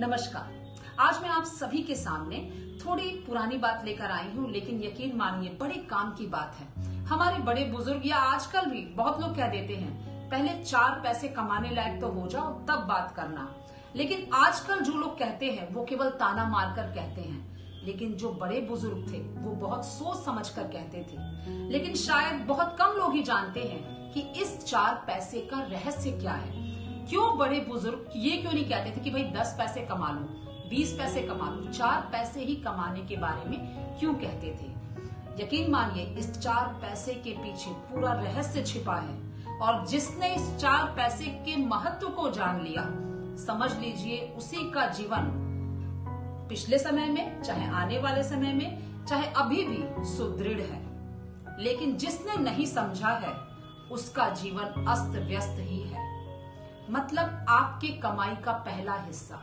नमस्कार। आज मैं आप सभी के सामने थोड़ी पुरानी बात लेकर आई हूँ, लेकिन यकीन मानिए बड़े काम की बात है। हमारे बड़े बुजुर्ग या आजकल भी बहुत लोग कह देते हैं पहले 4 पैसे कमाने लायक तो हो जाओ तब बात करना। लेकिन आजकल जो लोग कहते हैं वो केवल ताना मारकर कहते हैं, लेकिन जो बड़े बुजुर्ग थे वो बहुत सोच समझ कर कहते थे। लेकिन शायद बहुत कम लोग ही जानते हैं कि इस 4 पैसे का रहस्य क्या है। क्यों बड़े बुजुर्ग ये क्यों नहीं कहते थे कि भाई 10 पैसे कमा लो, 20 पैसे कमा लो, 4 पैसे ही कमाने के बारे में क्यों कहते थे। यकीन मानिए इस 4 पैसे के पीछे पूरा रहस्य छिपा है, और जिसने इस 4 पैसे के महत्व को जान लिया, समझ लीजिए उसी का जीवन पिछले समय में, चाहे आने वाले समय में, चाहे अभी भी सुदृढ़ है। लेकिन जिसने नहीं समझा है उसका जीवन अस्त व्यस्त ही है। मतलब आपके कमाई का पहला हिस्सा,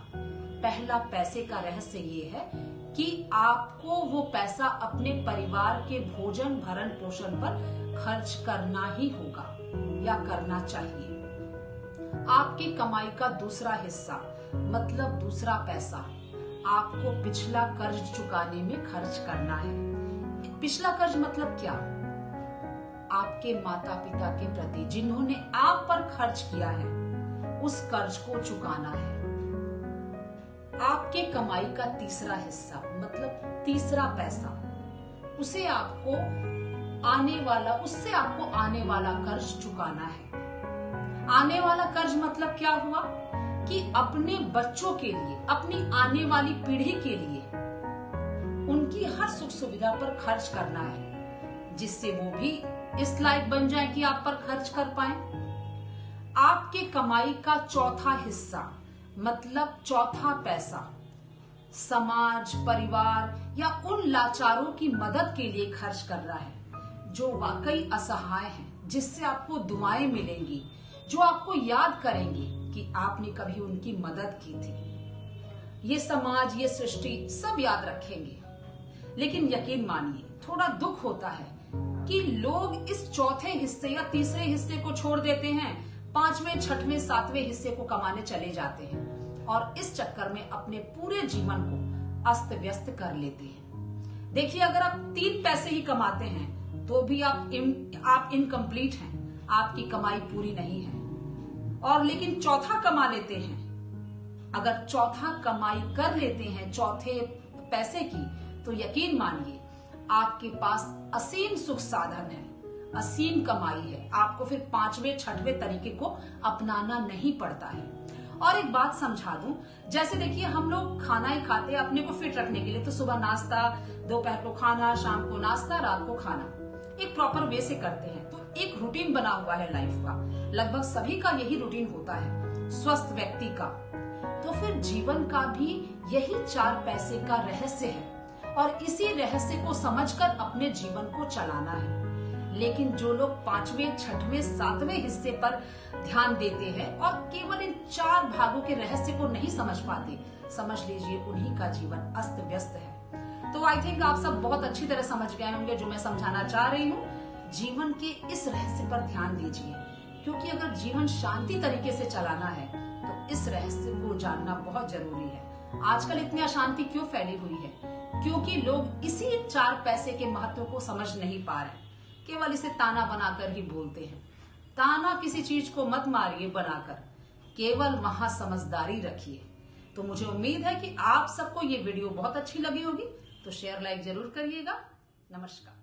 पहला पैसे का रहस्य ये है कि आपको वो पैसा अपने परिवार के भोजन भरण पोषण पर खर्च करना ही होगा या करना चाहिए। आपकी कमाई का दूसरा हिस्सा मतलब दूसरा पैसा आपको पिछला कर्ज चुकाने में खर्च करना है। पिछला कर्ज मतलब क्या? आपके माता पिता के प्रति जिन्होंने आप पर खर्च किया है उस कर्ज को चुकाना है। आपके कमाई का तीसरा हिस्सा मतलब तीसरा पैसा, उससे आपको आने वाला कर्ज चुकाना है। आने वाला कर्ज मतलब क्या हुआ कि अपने बच्चों के लिए, अपनी आने वाली पीढ़ी के लिए उनकी हर सुख सुविधा पर खर्च करना है, जिससे वो भी इस लायक बन जाए कि आप पर खर्च कर पाए। आपके कमाई का चौथा हिस्सा मतलब चौथा पैसा समाज, परिवार या उन लाचारों की मदद के लिए खर्च कर रहा है जो वाकई असहाय हैं, जिससे आपको दुआएं मिलेंगी, जो आपको याद करेंगे कि आपने कभी उनकी मदद की थी। ये समाज, ये सृष्टि सब याद रखेंगे। लेकिन यकीन मानिए थोड़ा दुख होता है कि लोग इस चौथे हिस्से या तीसरे हिस्से को छोड़ देते हैं, 5वें, 6वें, 7वें हिस्से को कमाने चले जाते हैं और इस चक्कर में अपने पूरे जीवन को अस्त व्यस्त कर लेते हैं। देखिए, अगर आप 3 पैसे ही कमाते हैं तो भी आप इनकम्प्लीट हैं, आपकी कमाई पूरी नहीं है। और लेकिन चौथा कमा लेते हैं, अगर चौथा कमाई कर लेते हैं चौथे पैसे की, तो यकीन मानिए आपके पास असीम सुख साधन है, असीम कमाई है। आपको फिर 5वें, 6वें तरीके को अपनाना नहीं पड़ता है। और एक बात समझा दूं, जैसे देखिए हम लोग खाना ही खाते हैं अपने को फिट रखने के लिए, तो सुबह नाश्ता, दोपहर को खाना, शाम को नाश्ता, रात को खाना, एक प्रॉपर वे से करते हैं। तो एक रूटीन बना हुआ है लाइफ का, लगभग सभी का यही रूटीन होता है, स्वस्थ व्यक्ति का। तो फिर जीवन का भी यही 4 पैसे का रहस्य है, और इसी रहस्य को समझकर अपने जीवन को चलाना है। लेकिन जो लोग 5वें, 6वें, 7वें हिस्से पर ध्यान देते हैं और केवल इन 4 भागों के रहस्य को नहीं समझ पाते, समझ लीजिए उन्हीं का जीवन अस्त व्यस्त है। तो आई थिंक आप सब बहुत अच्छी तरह समझ गए होंगे जो मैं समझाना चाह रही हूँ। जीवन के इस रहस्य पर ध्यान दीजिए, क्योंकि अगर जीवन शांति तरीके से चलाना है तो इस रहस्य को जानना बहुत जरूरी है। आजकल इतनी अशांति क्यों फैली हुई है? क्योंकि लोग इसी 4 पैसे के महत्व को समझ नहीं पा रहे, केवल इसे ताना बनाकर ही बोलते हैं। ताना किसी चीज को मत मारिए बनाकर, केवल वहां समझदारी रखिए। तो मुझे उम्मीद है कि आप सबको ये वीडियो बहुत अच्छी लगी होगी, तो शेयर लाइक जरूर करिएगा। नमस्कार।